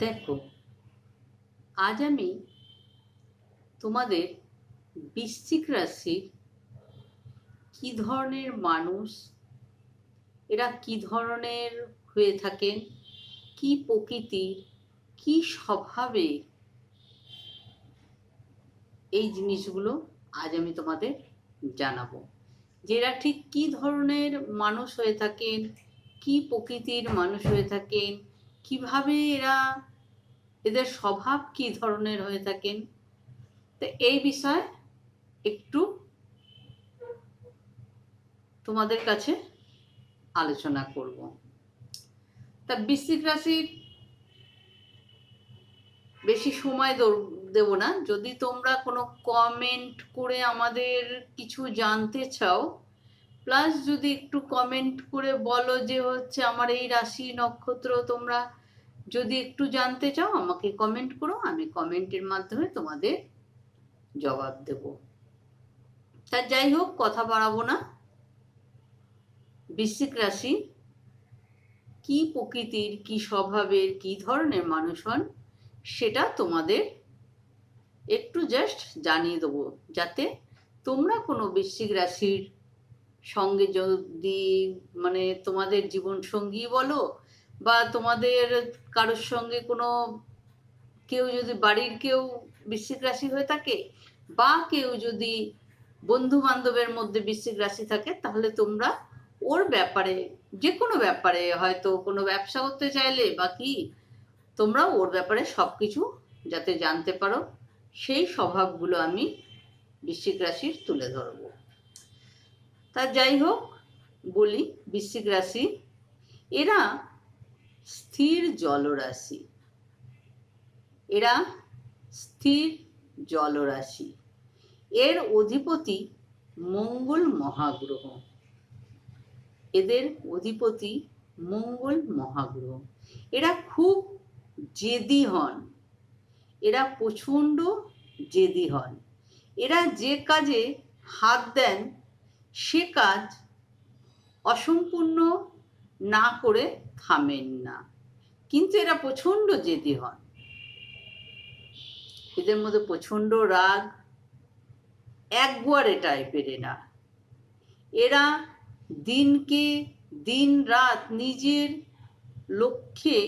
দেখো, আজ আমি তোমাদের বৃশ্চিক রাশির কি ধরনের মানুষ, এরা কি ধরনের হয়ে থাকেন, কি প্রকৃতির, কি স্বভাবে, এই জিনিসগুলো আজ আমি তোমাদের জানাবো। যে এরা ঠিক কি ধরনের মানুষ হয়ে থাকেন, কি প্রকৃতির মানুষ হয়ে থাকেন, কিভাবে এরা, এদের স্বভাব কি ধরনের হয়ে থাকেন, তো এই বিষয়ে একটু তোমাদের কাছে আলোচনা করব। তা বৃশ্চিক রাশির বেশি সময় দেব না। যদি তোমরা কোনো কমেন্ট করে আমাদের কিছু জানতে চাও, প্লাস যদি একটু কমেন্ট করে বলো যে হচ্ছে আমার এই রাশি নক্ষত্র তোমরা যদি একটু জানতে চাও, আমাকে কমেন্ট করো, আমি কমেন্টের মাধ্যমে তোমাদের জবাব দেব। তা যাই হোক, কথা বাড়াবো না। বৃশ্চিক রাশি কি প্রকৃতির, কি স্বভাবের, কি ধরনের মানুষ হন, সেটা তোমাদের একটু জাস্ট জানিয়ে দেবো, যাতে তোমরা কোনো বৃশ্চিক রাশির সঙ্গে যদি মানে তোমাদের জীবন সঙ্গী বলো, বা তোমাদের কারোর সঙ্গে কোনো কেউ যদি বাড়ির কেউ বৃশ্চিক রাশি হয়ে থাকে, বা কেউ যদি বন্ধু বান্ধবের মধ্যে বৃশ্চিক রাশি থাকে, তাহলে তোমরা ওর ব্যাপারে, যে কোনো ব্যাপারে, হয়তো কোনো ব্যবসা করতে চাইলে বা কি, তোমরা ওর ব্যাপারে সব কিছু যাতে জানতে পারো, সেই স্বভাবগুলো আমি বৃশ্চিক রাশির তুলে ধরব। তা যাই হোক, বলি বৃশ্চিক রাশি এরা স্থির জলরাশি, এরা স্থির জলরাশি। এর অধিপতি মঙ্গল মহাগ্রহ, এদের অধিপতি মঙ্গল মহাগ্রহ। এরা খুব জেদি হন, এরা প্রচণ্ড জেদি হন। এরা যে কাজে হাত দেন সে কাজ অসম্পূর্ণ না করে থামেন না, কিন্তু এরা প্রচণ্ড জেদি হন। এদের মধ্যে প্রচণ্ড রাগ, একবারে টাইপের এরা। এরা দিনকে দিন রাত নিজের লক্ষ্যে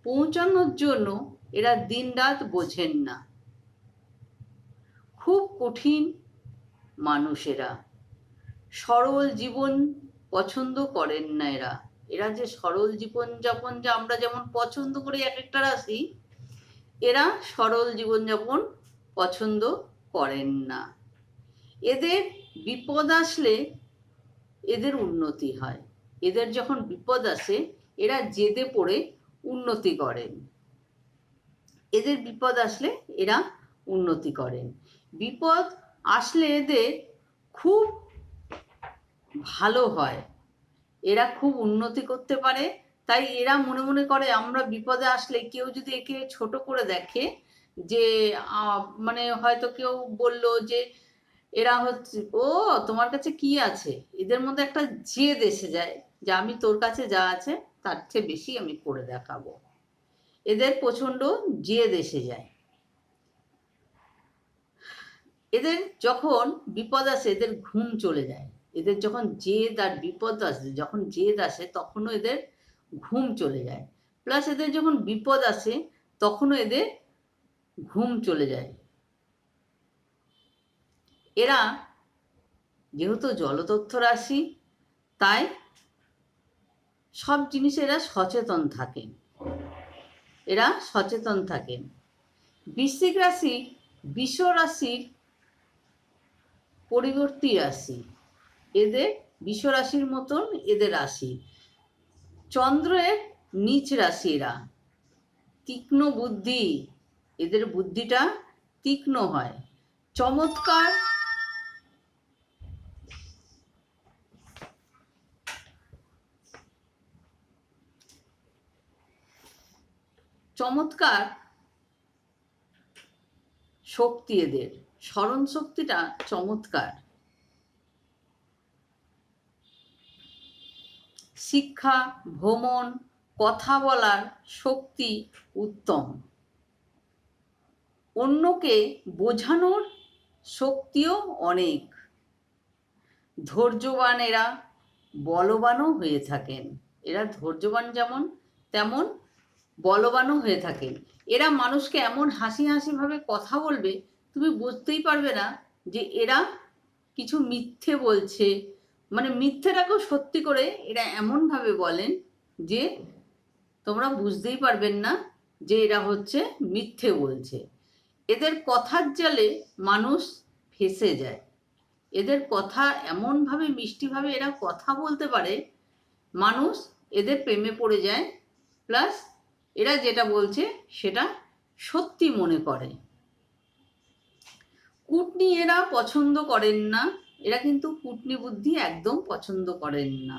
পৌঁছানোর জন্য এরা দিন রাত বোঝেন না। খুব কঠিন মানুষেরা, সরল জীবন পছন্দ করেন না এরা। এরা যে সরল জীবনযাপন যে আমরা যেমন পছন্দ করি এক একটা রাশি, এরা সরল জীবনযাপন পছন্দ করেন না। এদের বিপদ আসলে এদের উন্নতি হয়। এদের যখন বিপদ আসে এরা জেদে পড়ে উন্নতি করেন। এদের বিপদ আসলে এরা উন্নতি করেন। বিপদ আসলে এদের খুব ভালো হয়, এরা খুব উন্নতি করতে পারে। তাই এরা মনে মনে করে, আমরা বিপদে আসলে কেউ যদি একে ছোট করে দেখে, যে মানে হয়তো কেউ বলল যে এরা হচ্ছে, ও তোমার কাছে কি আছে, এদের মধ্যে একটা জেদ এসে যায় যে আমি তোর কাছে যা আছে তার চেয়ে বেশি আমি করে দেখাবো। এদের প্রচণ্ড জেদ এসে যায়। এদের যখন বিপদ আসে এদের ঘুম চলে যায়। এদের যখন জেদ আর বিপদ আসে, যখন জেদ আসে তখনও এদের ঘুম চলে যায়। প্লাস এদের যখন বিপদ আসে তখনও এদের ঘুম চলে যায়। এরা যেহেতু জলতত্ত্ব রাশি, তাই সব জিনিসে এরা সচেতন থাকেন, এরা সচেতন থাকেন। বৃশ্চিক রাশি বৃষ রাশির পরিবর্তী রাশি। এদের বৃষ রাশির মতন এদের রাশি। চন্দ্রের নিচ রাশি এরা। তীক্ষ্ণ বুদ্ধি, এদের বুদ্ধিটা তীক্ষ্ণ হয়। চমৎকার চমৎকার শক্তি, এদের স্মরণ শক্তিটা চমৎকার। শিক্ষা, ভ্রমণ, কথা বলার শক্তি উত্তম, অন্যকে বোঝানোর শক্তিও অনেক। ধৈর্যবান এরা বলবানও হয়ে থাকেন। এরা ধৈর্যবান যেমন তেমন বলবানও হয়ে থাকেন। এরা মানুষকে এমন হাসি হাসিভাবে কথা বলবে, তুমি বুঝতেই পারবে না যে এরা কিছু মিথ্যে বলছে। মানে মিথ্যেটাকেও সত্যি করে এরা এমনভাবে বলেন যে তোমরা বুঝতেই পারবেন না যে এরা হচ্ছে মিথ্যে বলছে। এদের কথার জালে মানুষ ফেঁসে যায়। এদের কথা এমনভাবে মিষ্টিভাবে এরা কথা বলতে পারে, মানুষ এদের প্রেমে পড়ে যায়, প্লাস এরা যেটা বলছে সেটা সত্যি মনে করে। কুটনি এরা পছন্দ করেন না, এরা কিন্তু কুটনি বুদ্ধি একদম পছন্দ করেন না।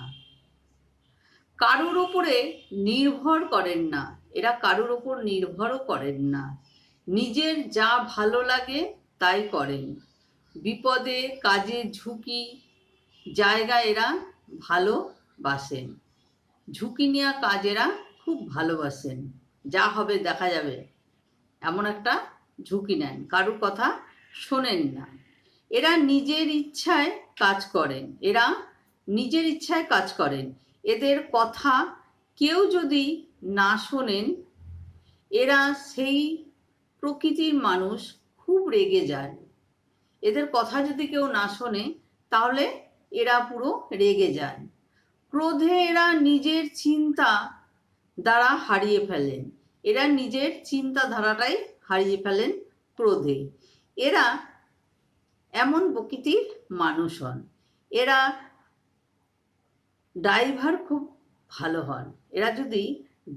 কারোর ওপরে নির্ভর করেন না, এরা কারোর ওপর নির্ভরও করেন না। নিজের যা ভালো লাগে তাই করেন। বিপদে কাজে ঝুঁকি জায়গায় এরা ভালোবাসেন। ঝুঁকি নেওয়া কাজ এরা খুব ভালোবাসেন। যা হবে দেখা যাবে এমন একটা ঝুঁকি নেন, কারোর কথা শোনেন না। এরা নিজের ইচ্ছায় কাজ করেন, এরা নিজের ইচ্ছায় কাজ করেন। এদের কথা কেউ যদি না শোনেন, এরা সেই প্রকৃতির মানুষ, খুব রেগে যায়। এদের কথা যদি কেউ না শোনে তাহলে এরা পুরো রেগে যান। ক্রোধে এরা নিজের চিন্তা দ্বারা হারিয়ে ফেলেন। এরা নিজের চিন্তাধারাটাই হারিয়ে ফেলেন ক্রোধে। এরা এমন প্রকৃতির মানুষ হন। এরা ড্রাইভার খুব ভালো হন। এরা যদি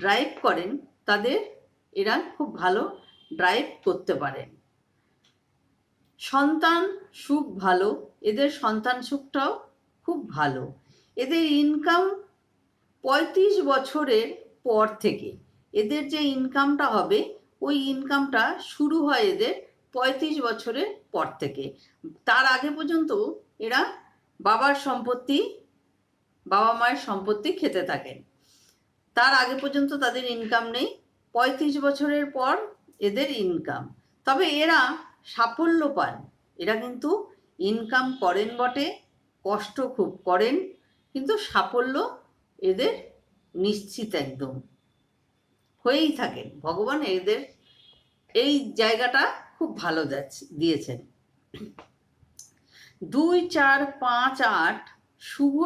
ড্রাইভ করেন তাদের এরা খুব ভালো ড্রাইভ করতে পারেন। সন্তান সুখ ভালো, এদের সন্তান সুখটাও খুব ভালো। এদের ইনকাম 35 বছরের পর থেকে, এদের যে ইনকামটা হবে ওই ইনকামটা শুরু হয় এদের 35 বছরের পর থেকে। তার আগে পর্যন্ত এরা বাবার সম্পত্তি, বাবা মায়ের সম্পত্তি খেতে থাকেন। তার আগে পর্যন্ত তাদের ইনকাম নেই। 35 বছরের পর এদের ইনকাম। তবে এরা সাফল্য পান। এরা কিন্তু ইনকাম করেন বটে, কষ্ট খুব করেন, কিন্তু সাফল্য এদের নিশ্চিত একদম হয়েই থাকেন। ভগবান এদের এই জায়গাটা খুব ভালো দিয়েছেন। 2, 4, 5, 8 শুভ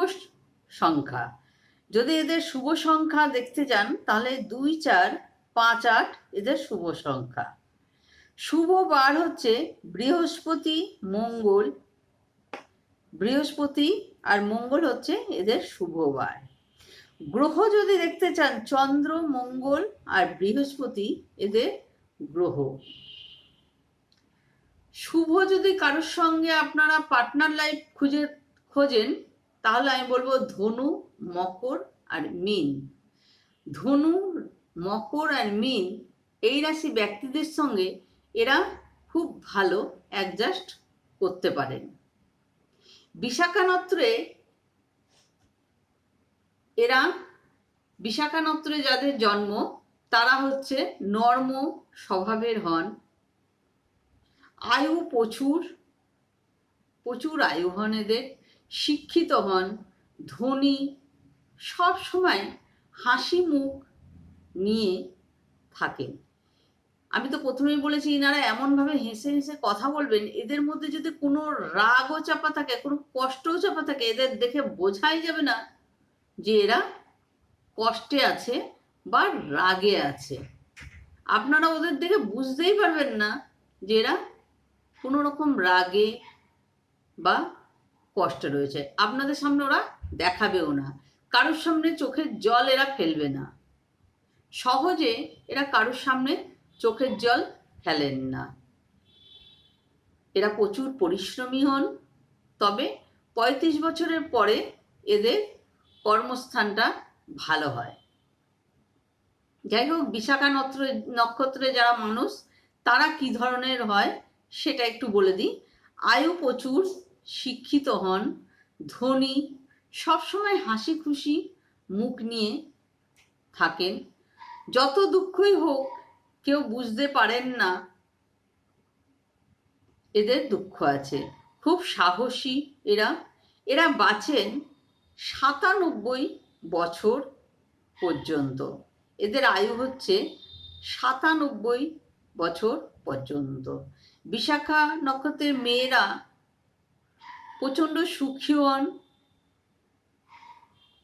সংখ্যা। যদি এদের শুভ সংখ্যা দেখতে যান তাহলে 2, 4, 5, 8 এদের শুভ সংখ্যা। শুভ বার হচ্ছে বৃহস্পতি, মঙ্গল। বৃহস্পতি আর মঙ্গল হচ্ছে এদের শুভ বার। গ্রহ যদি দেখতে চান, চন্দ্র, মঙ্গল আর বৃহস্পতি এদের গ্রহ। শুভ যদি কারোর সঙ্গে আপনারা পার্টনার লাইফ খোঁজেন তাহলে আমি বলবো ধনু, মকর আর মীন। ধনু, মকর আর মীন এই রাশি ব্যক্তিদের সঙ্গে এরা খুব ভালো অ্যাডজাস্ট করতে পারেন। বিশাখা নক্ষত্রে যাদের জন্ম তারা হচ্ছে নর্ম স্বভাবের হন। আয়ু প্রচুর আয়ু হন এদের। শিক্ষিত হন, ধনী, সব সময় হাসি মুখ নিয়ে থাকেন। আমি তো প্রথমেই বলেছি এনারা এমনভাবে হেসে হেসে কথা বলবেন, এদের মধ্যে যদি কোনো রাগও চাপা থাকে, কোনো কষ্টও চাপা থাকে, এদের দেখে বোঝাই যাবে না যে এরা কষ্টে আছে বা রাগে আছে। আপনারা ওদের দেখে বুঝতেই পারবেন না যে এরা কোনো রকম রাগে বা কষ্টে রয়েছে। আপনাদের সামনে ওরা দেখাবেও না, কারোর সামনে চোখের জল এরা ফেলবে না। সহজে এরা কারোর সামনে চোখের জল ফেলেন না। এরা প্রচুর পরিশ্রমী হন। তবে 35 বছরের পরে এদের কর্মস্থানটা ভালো হয়। যাই হোক, বিশাখা নক্ষত্রে যারা মানুষ তারা কি ধরনের হয় সেটা একটু বলে দিই। আয়ু প্রচুর, শিক্ষিত হন, ধনী, সবসময় হাসি খুশি মুখ নিয়ে থাকেন। যত দুঃখই হোক কেউ বুঝতে পারেন না এদের দুঃখ আছে। খুব সাহসী এরা। এরা বাঁচেন ৯৭ বছর পর্যন্ত। এদের আয়ু হচ্ছে ৯৭ বছর পর্যন্ত। বিশাখা নক্ষত্রের মেয়েরা প্রচণ্ড সুখী হন,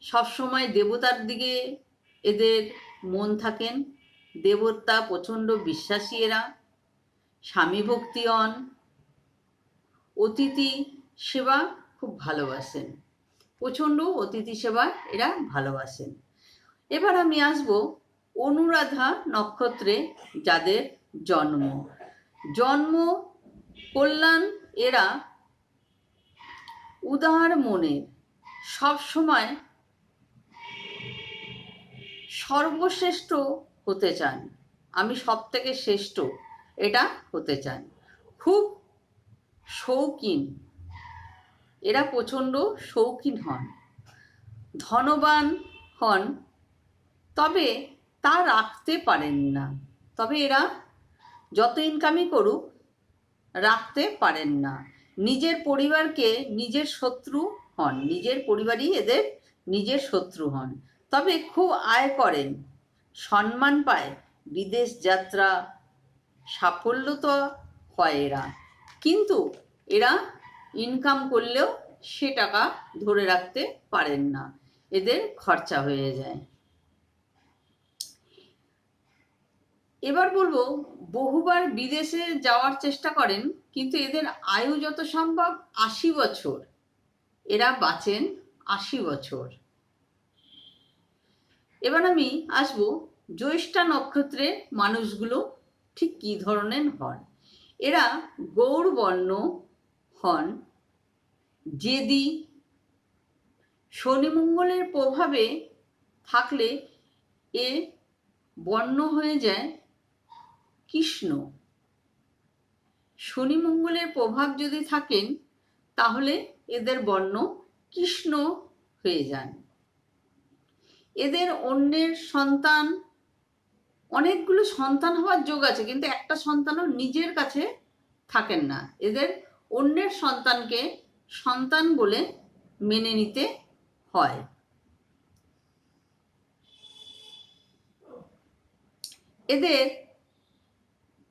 সবসময় দেবতার দিকে এদের মন থাকেন, দেবতা প্রচণ্ড বিশ্বাসী এরা, স্বামী ভক্তি হন, অতিথি সেবা খুব ভালোবাসেন, প্রচণ্ড অতিথি সেবা এরা ভালোবাসেন। এবার আমি আসব অনুরাধা নক্ষত্রে যাদের জন্ম কল্যাণ। এরা উদার মনের, সবসময় সর্বশ্রেষ্ঠ হতে চান, আমি সব থেকে শ্রেষ্ঠ এটা হতে চান। খুব শৌখিন, এরা প্রচণ্ড শৌখিন হন, ধনবান হন, তবে তা রাখতে পারেন না। তবে এরা যত ইনকামই করুক রাখতে পারেন না। নিজের পরিবারকে নিজের শত্রু হন, নিজের পরিবারই এদের নিজের শত্রু হন। তবে খুব আয় করেন, সম্মান পায়, বিদেশ যাত্রা, সাফল্য তো হয় এরা, কিন্তু এরা ইনকাম করলেও সে টাকা ধরে রাখতে পারেন না, এদের খরচা হয়ে যায়। এবার বলবো, বহুবার বিদেশে যাওয়ার চেষ্টা করেন, কিন্তু এদের আয়ু যত সম্ভব ৮০ বছর, এরা বাঁচেন ৮০ বছর। এবার আমি আসবো জ্যৈষ্ঠা নক্ষত্রের মানুষগুলো ঠিক কী ধরনের হন। এরা গৌরবর্ণ হন, জেদি, শনি মঙ্গলের প্রভাবে থাকলে এ বর্ণ হয়ে যায় কৃষ্ণ। শনি মঙ্গলের প্রভাব যদি থাকেন তাহলে এদের বর্ণ কৃষ্ণ হয়ে যান। এদের অন্যের সন্তান, অনেকগুলো সন্তান হওয়ার যোগ আছে, কিন্তু একটা সন্তানও নিজের কাছে থাকেন না। এদের অন্যের সন্তানকে সন্তান বলে মেনে নিতে হয়। এদের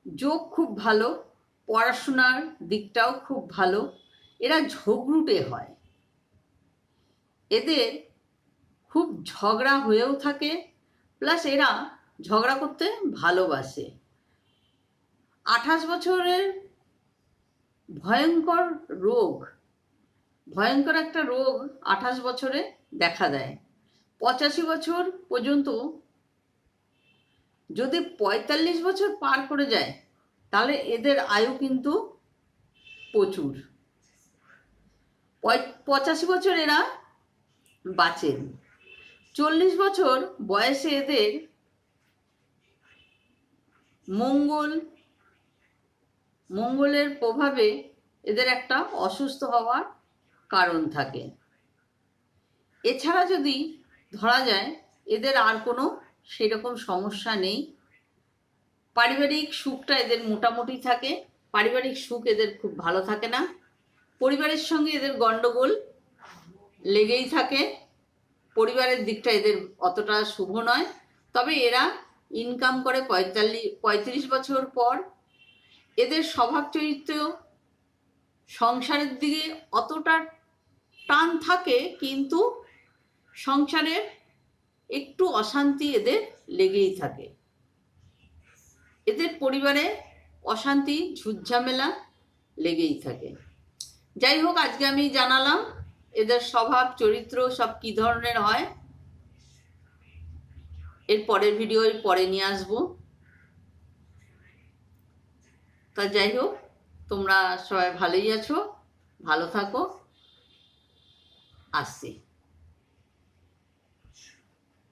যোগ খুব ভালো, পড়াশোনার দিকটাও খুব ভালো। এরা ঝগড়ুটে হয়, এদের খুব ঝগড়া হয়েও থাকে, প্লাস এরা ঝগড়া করতে ভালোবাসে। ২৮ বছরের ভয়ঙ্কর একটা রোগ ২৮ বছরে দেখা দেয়। ৮৫ বছর পর্যন্ত, যদি ৪৫ বছর পার করে যায় তাহলে এদের আয়ু কিন্তু প্রচুর। ৮৫ বছর এরা বাঁচেন। ৪০ বছর বয়সে এদের মঙ্গলের প্রভাবে এদের একটা অসুস্থ হওয়ার কারণ থাকে। এছাড়া যদি ধরা যায় এদের আর কোনো সেরকম সমস্যা নেই। পারিবারিক সুখটা এদের মোটামুটি থাকে, পারিবারিক সুখ এদের খুব ভালো থাকে না। পরিবারের সঙ্গে এদের গণ্ডগোল লেগেই থাকে, পরিবারের দিকটা এদের অতটা শুভ নয়। তবে এরা ইনকাম করে ৩৫ বছর পর। এদের স্বভাব চরিত্র সংসারের দিকে অতটা টান থাকে, কিন্তু সংসারের একটু অশান্তি এদের লেগেই থাকে। এদের পরিবারে অশান্তি ঝুটঝামেলা লেগেই থাকে। যাই হোক, আজকে আমি জানালাম এদের স্বভাব চরিত্র সব কী ধরনের হয়। এর পরের ভিডিও পরে নিয়ে আসবো। তা যাই হোক, তোমরা সবাই ভালোই আছো, ভালো থাকো, আসছি।